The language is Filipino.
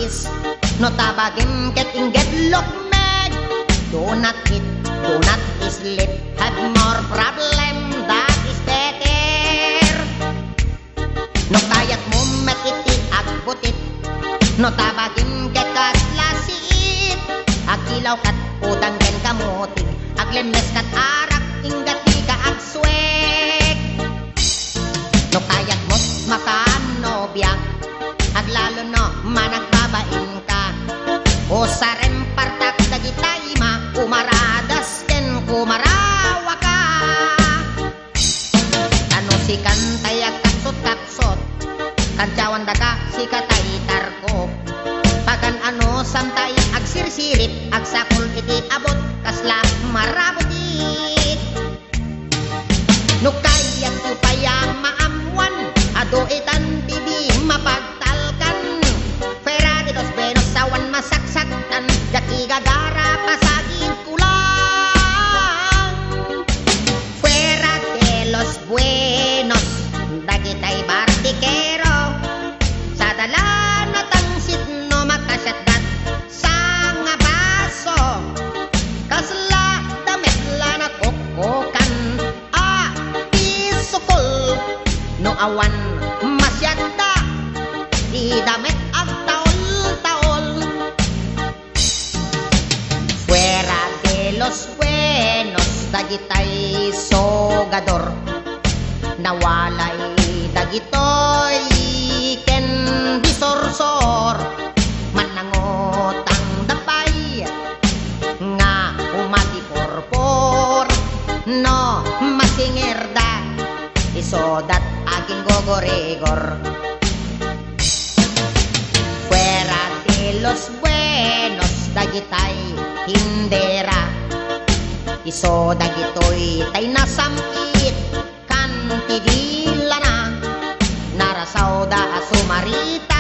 is no tabagim ket inget look meg. Do not hit, do not sleep, have more problem, that is better. No kayat mo metiti agbutit, no tabagim ket katlasit, agilaw kat udang ken kamutig, aglemes kat arak ingat di ka agswek. No kayat mo makanobya, aglalo no managbabain ka, o sarem partak dagitay ma umaradas ken kumarawa ka. Ano si kantay ag kaksot-kaksot, kantyawan daga si katay tarko, pagan ano samtay ag sirsirip, ag sakol iti abot kasla marabutit. No kayat upaya maamuan, ado itan bibi mapagtalkan, pera de los buenos sawan masaksaktan, dati gagara pasagid kulang. Fuera de los buenos, dagitay bartikero, sa dala na tangsit no makasyatdat sa nga baso, kasla damit la na kokokan, pisukol no awan masyadda, di damit ag taol-taol. Fuera de los buenos, dagitay sogador, nawalay dagitoy ken bisorsor, manangotang dapay nga umati porpor, no masingirda isodat aging gogoregor. Fuera de los buenos, dagitay hindera, iso dagitoy tay nasamit kan tidila na, narasaw da sumarita